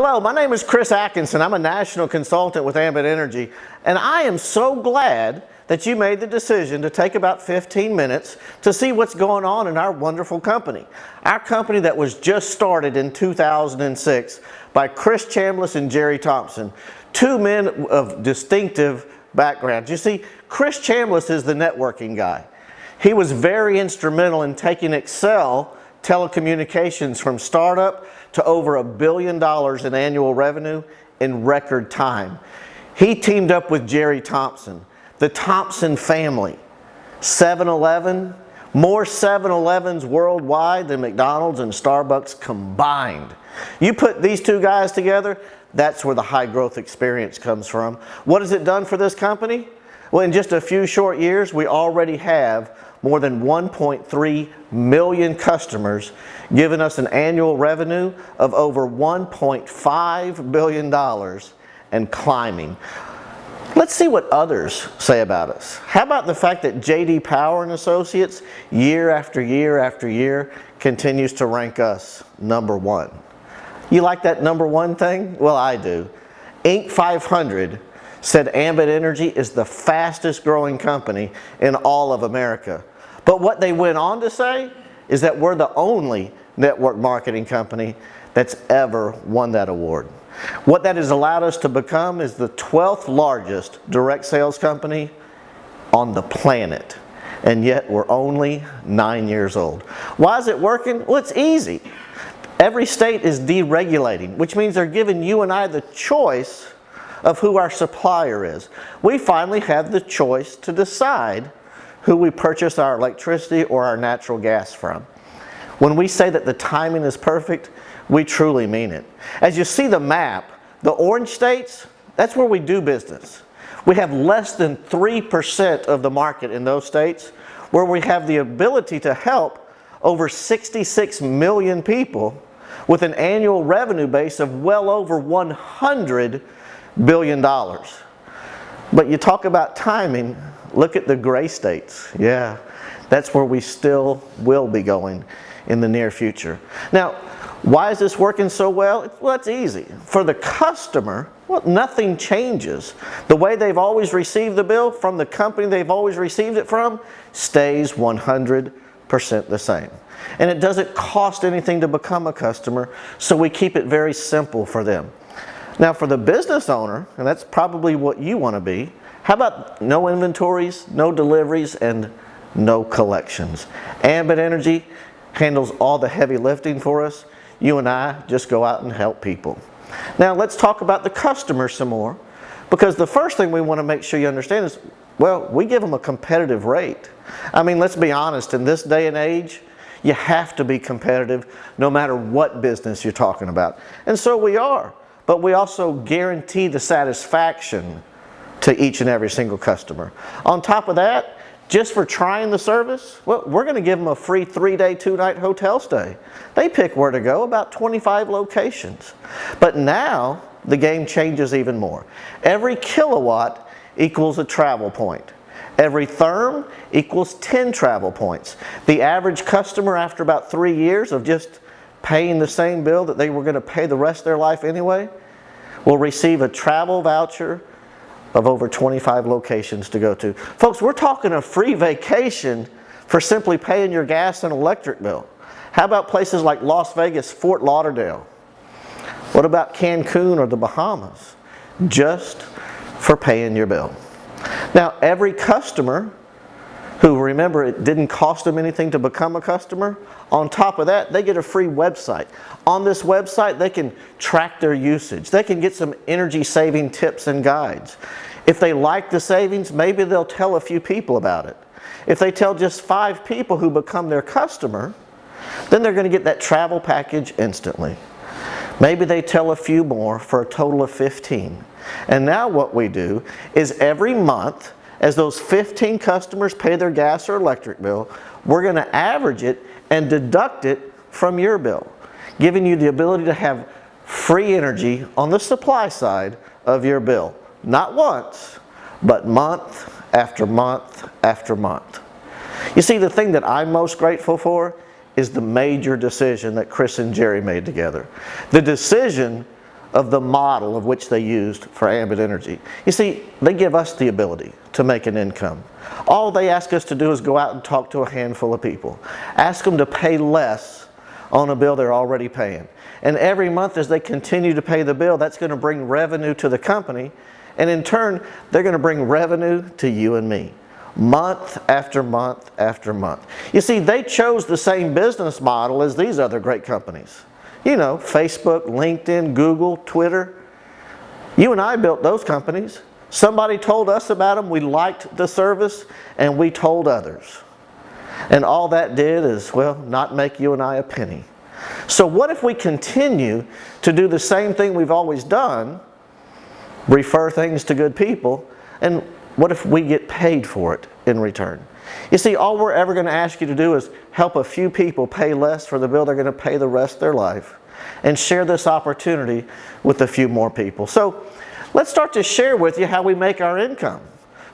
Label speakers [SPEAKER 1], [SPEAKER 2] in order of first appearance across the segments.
[SPEAKER 1] Hello, my name is Chris Atkinson. I'm a national consultant with Ambit Energy, and I am so glad that you made the decision to take about 15 minutes to see what's going on in our wonderful company. Our company that was just started in 2006 by Chris Chambliss and Jerry Thompson, two men of distinctive backgrounds. You see, Chris Chambliss is the networking guy. He was very instrumental in taking Excel telecommunications from startup to over $1 billion in annual revenue in record time. He teamed up with Jerry Thompson, the Thompson family. 7-Eleven, more 7-Elevens worldwide than McDonald's and Starbucks combined. You put these two guys together, that's where the high growth experience comes from. What has it done for this company? Well, in just a few short years, we already have more than 1.3 million customers, giving us an annual revenue of over $1.5 billion and climbing. Let's see what others say about us. How about the fact that J.D. Power and Associates, year after year after year, continues to rank us #1. You like that #1 thing? Well, I do. Inc. 500 said Ambit Energy is the fastest growing company in all of America. But what they went on to say is that we're the only network marketing company that's ever won that award. What that has allowed us to become is the 12th largest direct sales company on the planet. And yet we're only 9 years old. Why is it working? Well, it's easy. Every state is deregulating, which means they're giving you and I the choice of who our supplier is. We finally have the choice to decide who we purchase our electricity or our natural gas from. When we say that the timing is perfect, we truly mean it. As you see the map, the orange states, that's where we do business. We have less than 3% of the market in those states, where we have the ability to help over 66 million people with an annual revenue base of well over $100 billion. But you talk about timing, look at the gray states. Yeah, that's where we still will be going in the near future. Now, why is this working so well? Well, it's easy. For the customer, well, nothing changes. The way they've always received the bill from the company they've always received it from stays 100% the same. And it doesn't cost anything to become a customer, so we keep it very simple for them. Now, for the business owner, and that's probably what you want to be, how about no inventories, no deliveries, and no collections? Ambit Energy handles all the heavy lifting for us. You and I just go out and help people. Now, let's talk about the customer some more, because the first thing we want to make sure you understand is, well, we give them a competitive rate. I mean, let's be honest, in this day and age, you have to be competitive no matter what business you're talking about. And so we are, but we also guarantee the satisfaction to each and every single customer. On top of that, just for trying the service, well, we're going to give them a free 3-day, 2-night hotel stay. They pick where to go, about 25 locations. But now, the game changes even more. Every kilowatt equals a travel point. Every therm equals 10 travel points. The average customer, after about 3 years of just paying the same bill that they were going to pay the rest of their life anyway, will receive a travel voucher of over 25 locations to go to. Folks, we're talking a free vacation for simply paying your gas and electric bill. How about places like Las Vegas, Fort Lauderdale? What about Cancun or the Bahamas? Just for paying your bill. Now, every customer who, remember, it didn't cost them anything to become a customer, on top of that, they get a free website. On this website, they can track their usage. They can get some energy saving tips and guides. If they like the savings, maybe they'll tell a few people about it. If they tell just 5 people who become their customer, then they're going to get that travel package instantly. Maybe they tell a few more for a total of 15. And now what we do is every month, as those 15 customers pay their gas or electric bill, we're going to average it and deduct it from your bill, giving you the ability to have free energy on the supply side of your bill. Not once, but month after month after month. You see, the thing that I'm most grateful for is the major decision that Chris and Jerry made together. The decision of the model of which they used for Ambit Energy. You see, they give us the ability to make an income. All they ask us to do is go out and talk to a handful of people. Ask them to pay less on a bill they're already paying. And every month as they continue to pay the bill, that's going to bring revenue to the company. And in turn, they're going to bring revenue to you and me. Month after month after month. You see, they chose the same business model as these other great companies. You know, Facebook, LinkedIn, Google, Twitter. You and I built those companies. Somebody told us about them, we liked the service, and we told others. And all that did is, well, not make you and I a penny. So what if we continue to do the same thing we've always done, refer things to good people, and what if we get paid for it in return? You see, all we're ever going to ask you to do is help a few people pay less for the bill they're going to pay the rest of their life, and share this opportunity with a few more people. So let's start to share with you how we make our income.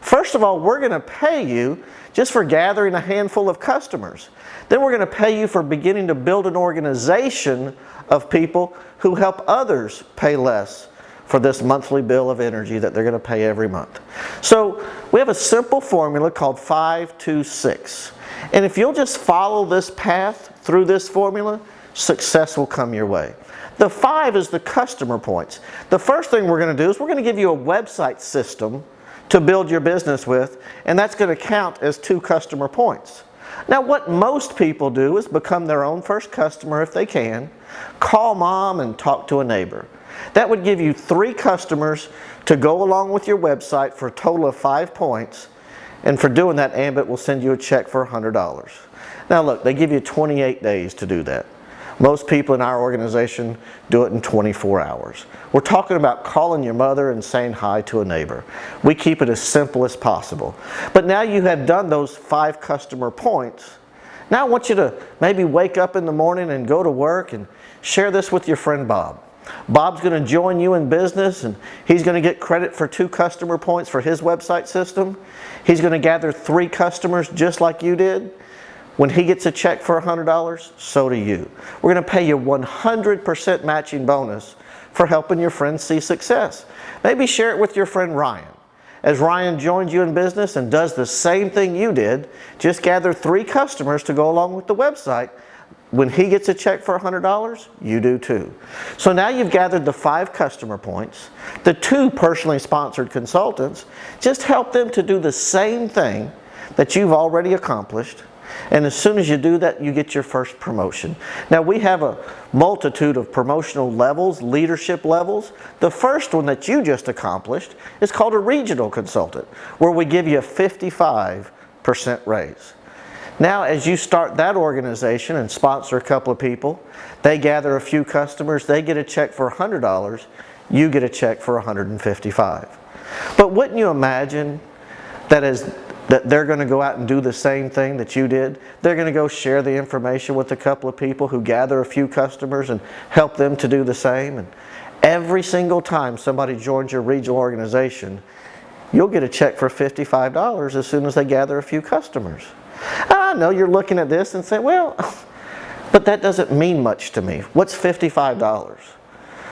[SPEAKER 1] First of all, we're going to pay you just for gathering a handful of customers. Then we're going to pay you for beginning to build an organization of people who help others pay less for this monthly bill of energy that they're going to pay every month. So we have a simple formula called 5-2-6. And if you'll just follow this path through this formula, success will come your way. The 5 is the customer points. The first thing we're going to do is we're going to give you a website system to build your business with, and that's going to count as 2 customer points. Now what most people do is become their own first customer if they can, call mom and talk to a neighbor. That would give you 3 customers to go along with your website for a total of 5 points. And for doing that, Ambit will send you a check for $100. Now look, they give you 28 days to do that. Most people in our organization do it in 24 hours. We're talking about calling your mother and saying hi to a neighbor. We keep it as simple as possible. But now you have done those 5 customer points. Now I want you to maybe wake up in the morning and go to work and share this with your friend Bob. Bob's going to join you in business, and he's going to get credit for 2 customer points for his website system. He's going to gather 3 customers just like you did. When he gets a check for $100, so do you. We're going to pay you 100% matching bonus for helping your friends see success. Maybe share it with your friend Ryan. As Ryan joins you in business and does the same thing you did, just gather 3 customers to go along with the website. When he gets a check for $100, you do too. So now you've gathered the 5 customer points, the 2 personally sponsored consultants. Just help them to do the same thing that you've already accomplished. And as soon as you do that, you get your first promotion. Now we have a multitude of promotional levels, leadership levels. The first one that you just accomplished is called a regional consultant, where we give you a 55% raise. Now, as you start that organization and sponsor a couple of people, they gather a few customers, they get a check for $100, you get a check for $155. But wouldn't you imagine that they're going to go out and do the same thing that you did? They're going to go share the information with a couple of people who gather a few customers and help them to do the same. And every single time somebody joins your regional organization, you'll get a check for $55 as soon as they gather a few customers. I know you're looking at this and saying, well, but that doesn't mean much to me. What's $55?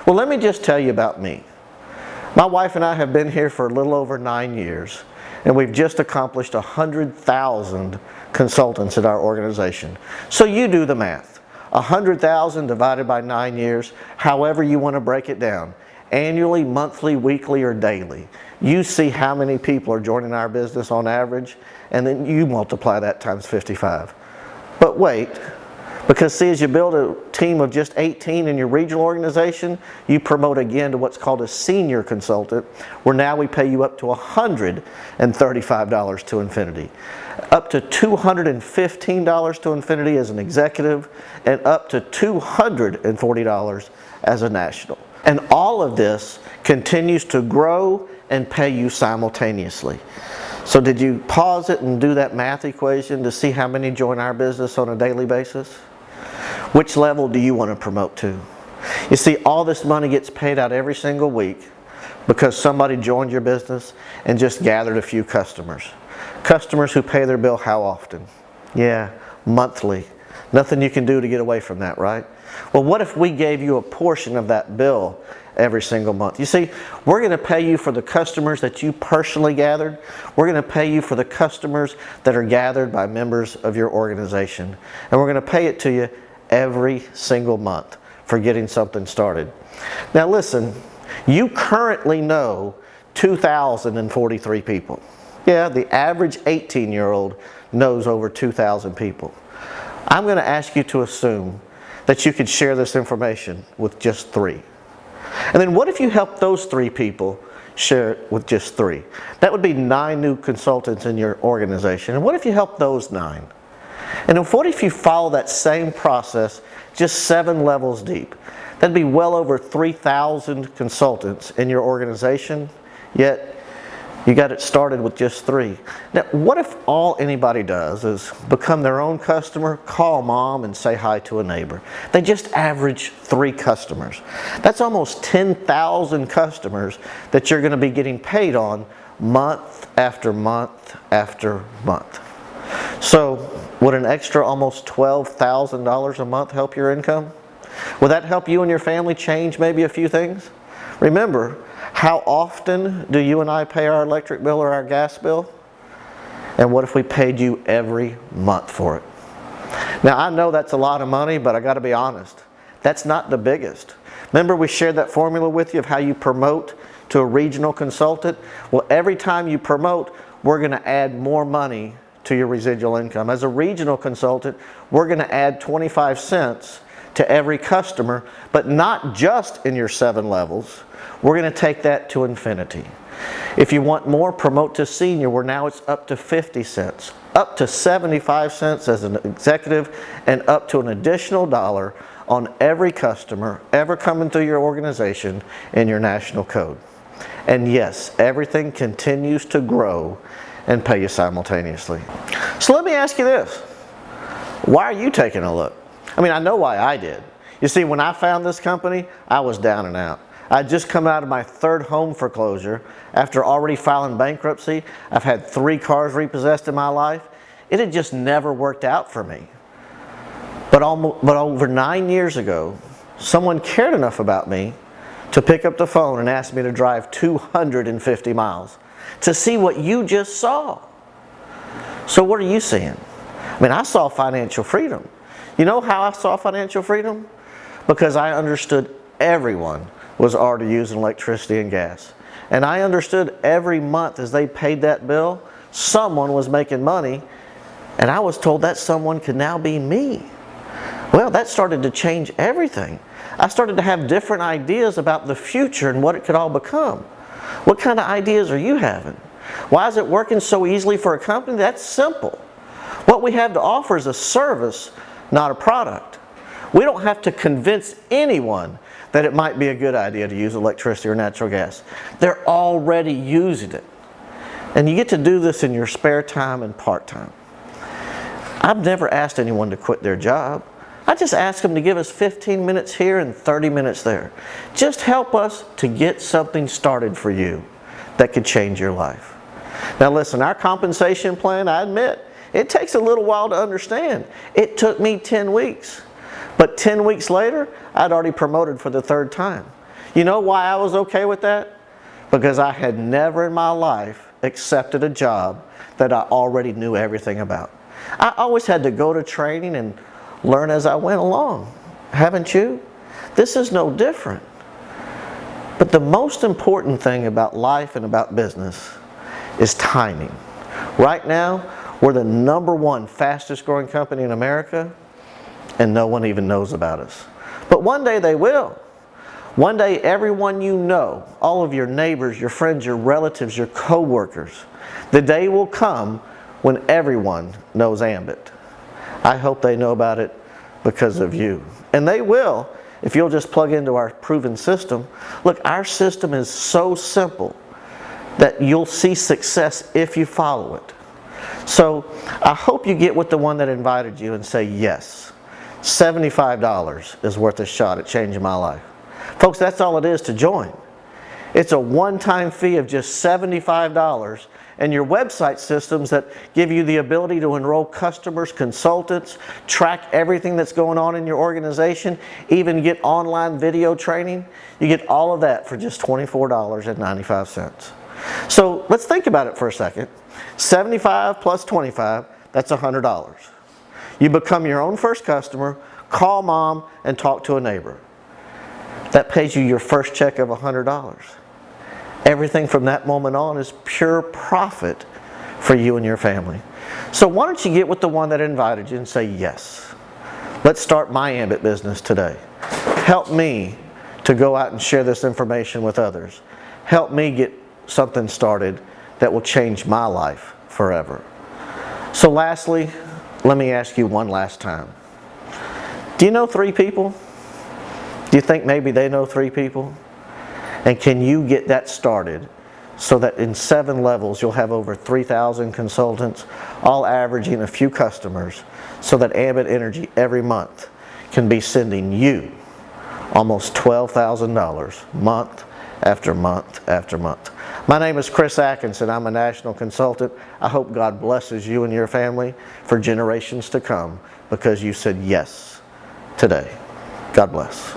[SPEAKER 1] Well, let me just tell you about me. My wife and I have been here for a little over 9 years, and we've just accomplished 100,000 consultants in our organization. So you do the math. 100,000 divided by 9 years, however you want to break it down. Annually, monthly, weekly, or daily. You see how many people are joining our business on average, and then you multiply that times 55. But wait, because see, as you build a team of just 18 in your regional organization, you promote again to what's called a senior consultant, where now we pay you up to $135 to infinity, up to $215 to infinity as an executive, and up to $240 as a national. And all of this continues to grow and pay you simultaneously. So did you pause it and do that math equation to see how many join our business on a daily basis? Which level do you want to promote to? You see, all this money gets paid out every single week because somebody joined your business and just gathered a few customers. Customers who pay their bill how often? Yeah, monthly. Nothing you can do to get away from that, right? Well, what if we gave you a portion of that bill every single month. You see, we're going to pay you for the customers that you personally gathered. We're going to pay you for the customers that are gathered by members of your organization. And we're going to pay it to you every single month for getting something started. Now listen, you currently know 2,043 people. Yeah, the average 18-year-old knows over 2,000 people. I'm going to ask you to assume that you could share this information with just 3. And then what if you help those 3 people share it with just 3? That would be 9 new consultants in your organization. And what if you help those 9? And what if you follow that same process just 7 levels deep? That'd be well over 3,000 consultants in your organization, yet you got it started with just 3. Now, what if all anybody does is become their own customer, call mom, and say hi to a neighbor? They just average 3 customers. That's almost 10,000 customers that you're going to be getting paid on month after month after month. So, would an extra almost $12,000 a month help your income? Would that help you and your family change maybe a few things? Remember, how often do you and I pay our electric bill or our gas bill? And what if we paid you every month for it? Now, I know that's a lot of money, but I got to be honest, that's not the biggest. Remember we shared that formula with you of how you promote to a regional consultant? Well, every time you promote, we're going to add more money to your residual income. As a regional consultant, we're going to add 25 cents to every customer, but not just in your 7 levels. We're going to take that to infinity. If you want more, promote to senior, where now it's up to 50 cents, up to 75 cents as an executive, and up to an additional $1 on every customer ever coming through your organization in your national code. And yes, everything continues to grow and pay you simultaneously. So let me ask you this. Why are you taking a look? I mean, I know why I did. You see, when I found this company, I was down and out. I'd just come out of my 3rd home foreclosure after already filing bankruptcy. I've had 3 cars repossessed in my life. It had just never worked out for me. But over 9 years ago, someone cared enough about me to pick up the phone and ask me to drive 250 miles to see what you just saw. So what are you seeing? I mean, I saw financial freedom. You know how I saw financial freedom? Because I understood everyone was already using electricity and gas. And I understood every month as they paid that bill, someone was making money, and I was told that someone could now be me. Well, that started to change everything. I started to have different ideas about the future and what it could all become. What kind of ideas are you having? Why is it working so easily for a company? That's simple. What we have to offer is a service, not a product. We don't have to convince anyone that it might be a good idea to use electricity or natural gas. They're already using it. And you get to do this in your spare time and part-time. I've never asked anyone to quit their job. I just ask them to give us 15 minutes here and 30 minutes there. Just help us to get something started for you that could change your life. Now listen, our compensation plan, I admit, it takes a little while to understand. It took me 10 weeks. But 10 weeks later, I'd already promoted for the 3rd time. You know why I was okay with that? Because I had never in my life accepted a job that I already knew everything about. I always had to go to training and learn as I went along. Haven't you? This is no different. But the most important thing about life and about business is timing. Right now, we're the #1 fastest growing company in America, and no one even knows about us. But one day they will. One day everyone you know, all of your neighbors, your friends, your relatives, your co-workers, the day will come when everyone knows Ambit. I hope they know about it because of you. And they will if you'll just plug into our proven system. Look, our system is so simple that you'll see success if you follow it. So I hope you get with the one that invited you and say yes. $75 is worth a shot at changing my life. Folks, that's all it is to join. It's a one-time fee of just $75, and your website systems that give you the ability to enroll customers, consultants, track everything that's going on in your organization, even get online video training. You get all of that for just $24.95. So let's think about it for a second. 75 plus 25, that's $100. You become your own first customer, call mom, and talk to a neighbor. That pays you your first check of $100. Everything from that moment on is pure profit for you and your family. So why don't you get with the one that invited you and say yes. Let's start my Ambit business today. Help me to go out and share this information with others. Help me get something started that will change my life forever. So lastly, let me ask you one last time. Do you know 3 people? Do you think maybe they know 3 people? And can you get that started so that in 7 levels you'll have over 3,000 consultants, all averaging a few customers, so that Ambit Energy every month can be sending you almost $12,000 month after month after month. My name is Chris Atkinson. I'm a national consultant. I hope God blesses you and your family for generations to come because you said yes today. God bless.